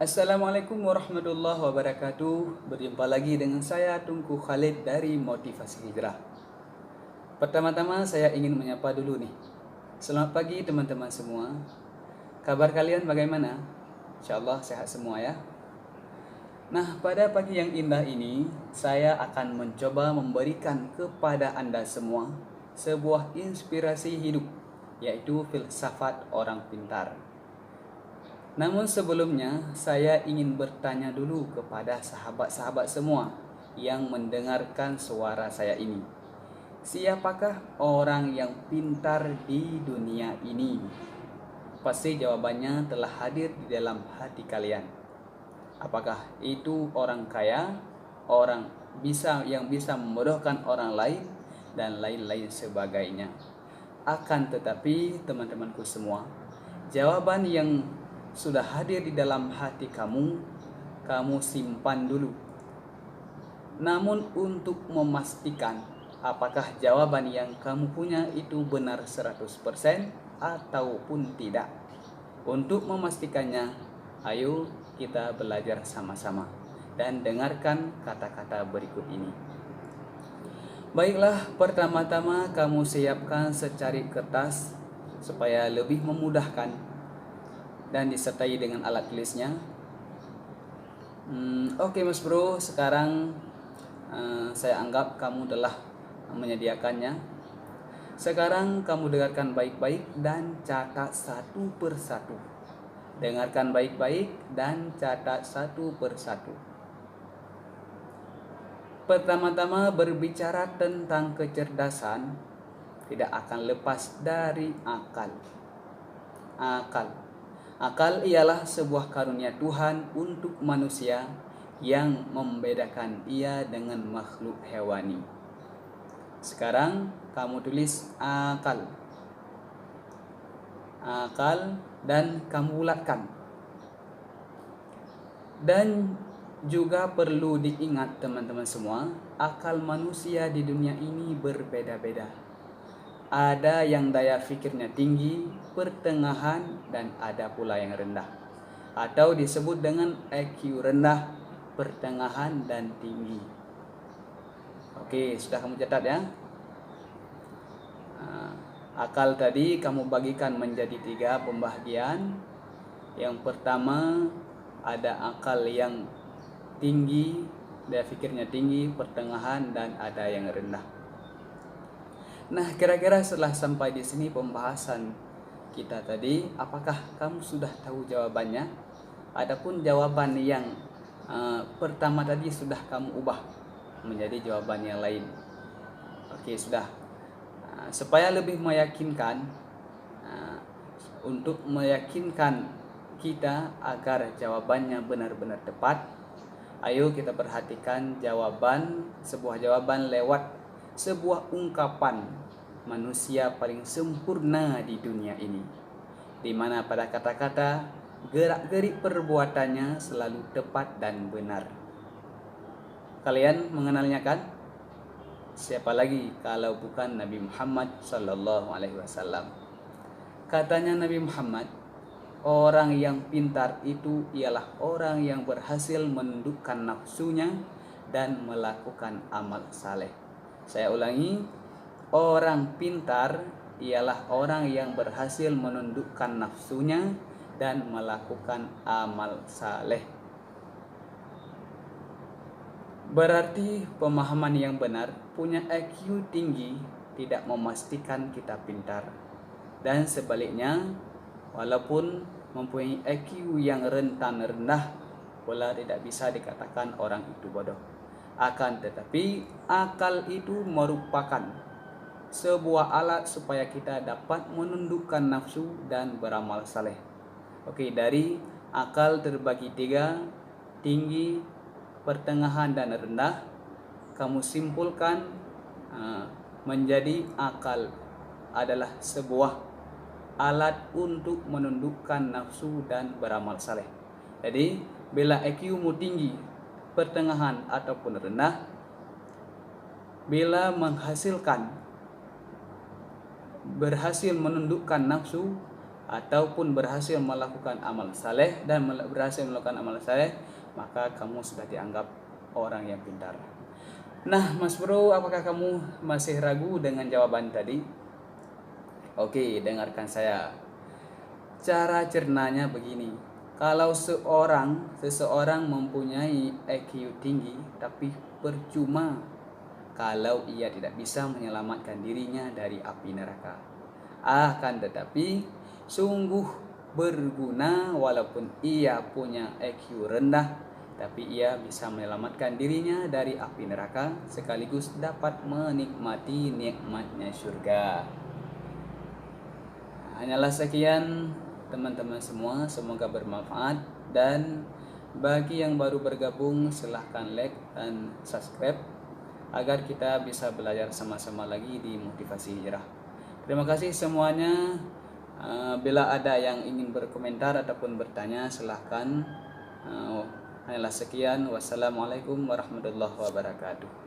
Assalamualaikum warahmatullahi wabarakatuh. Berjumpa lagi dengan saya Tungku Khalid dari Motivasi Hijrah. Pertama-tama saya ingin menyapa dulu nih. Selamat pagi teman-teman semua. Kabar kalian bagaimana? Insyaallah sehat semua ya. Nah, pada pagi yang indah ini saya akan mencoba memberikan kepada Anda semua sebuah inspirasi hidup, yaitu filsafat orang pintar. Namun sebelumnya, saya ingin bertanya dulu kepada sahabat-sahabat semua yang mendengarkan suara saya ini. Siapakah orang yang pintar di dunia ini? Pasti jawabannya telah hadir di dalam hati kalian. Apakah itu orang kaya, orang yang bisa membodohkan orang lain, dan lain-lain sebagainya? Akan tetapi teman-temanku semua, jawaban yang sudah hadir di dalam hati kamu simpan dulu. Namun untuk memastikan apakah jawaban yang kamu punya itu benar 100% ataupun tidak, untuk memastikannya, ayo kita belajar sama-sama dan dengarkan kata-kata berikut ini. Baiklah, pertama-tama kamu siapkan secari kertas supaya lebih memudahkan dan disertai dengan alat tulisnya. Oke Mas Bro, sekarang saya anggap kamu telah menyediakannya. Sekarang kamu dengarkan baik-baik dan catat satu persatu. Dengarkan baik-baik dan catat satu persatu. Pertama-tama, berbicara tentang kecerdasan tidak akan lepas dari akal. Akal ialah sebuah karunia Tuhan untuk manusia yang membedakan ia dengan makhluk hewani. Sekarang kamu tulis akal dan kamu bulatkan. Dan juga perlu diingat teman-teman semua, akal manusia di dunia ini berbeda-beda. Ada yang daya fikirnya tinggi, pertengahan, dan ada pula yang rendah, atau disebut dengan IQ rendah, pertengahan, dan tinggi. Oke, sudah kamu catat ya. Akal tadi kamu bagikan menjadi 3 pembagian. Yang pertama, ada akal yang tinggi, daya fikirnya tinggi, pertengahan, dan ada yang rendah. Nah, kira-kira setelah sampai di sini pembahasan kita tadi, apakah kamu sudah tahu jawabannya? Adapun jawaban yang pertama tadi sudah kamu ubah menjadi jawaban yang lain. Oke, sudah. Supaya lebih meyakinkan, untuk meyakinkan kita agar jawabannya benar-benar tepat, ayo kita perhatikan sebuah jawaban lewat sebuah ungkapan manusia paling sempurna di dunia ini, di mana pada kata-kata, gerak-gerik perbuatannya selalu tepat dan benar. Kalian mengenalnya kan? Siapa lagi kalau bukan Nabi Muhammad sallallahu alaihi wasallam. Katanya Nabi Muhammad, orang yang pintar itu ialah orang yang berhasil menundukkan nafsunya dan melakukan amal saleh. Saya ulangi, orang pintar ialah orang yang berhasil menundukkan nafsunya dan melakukan amal saleh. Berarti pemahaman yang benar, punya IQ tinggi tidak memastikan kita pintar. Dan sebaliknya, walaupun mempunyai IQ yang rendah pula tidak bisa dikatakan orang itu bodoh. Akan tetapi akal itu merupakan sebuah alat supaya kita dapat menundukkan nafsu dan beramal saleh. Oke, dari akal terbagi 3, tinggi, pertengahan, dan rendah. Kamu simpulkan menjadi akal adalah sebuah alat untuk menundukkan nafsu dan beramal saleh. Jadi bila IQ-mu tinggi, pertengahan, ataupun rendah, bila berhasil menundukkan nafsu, ataupun berhasil melakukan amal saleh dan berhasil melakukan amal saleh, maka kamu sudah dianggap orang yang pintar. Nah, Mas Bro, apakah kamu masih ragu dengan jawaban tadi? Oke, dengarkan saya. Cara cernanya begini. Kalau seseorang mempunyai IQ tinggi, tapi percuma kalau ia tidak bisa menyelamatkan dirinya dari api neraka. Akan tetapi sungguh berguna walaupun ia punya IQ rendah, tapi ia bisa menyelamatkan dirinya dari api neraka sekaligus dapat menikmati nikmatnya surga. Hanyalah sekian teman-teman semua, semoga bermanfaat, dan bagi yang baru bergabung silahkan like dan subscribe agar kita bisa belajar sama-sama lagi di Motivasi Hijrah. Terima kasih semuanya. Bila ada yang ingin berkomentar ataupun bertanya silahkan. Hanyalah sekian. Wassalamualaikum warahmatullahi wabarakatuh.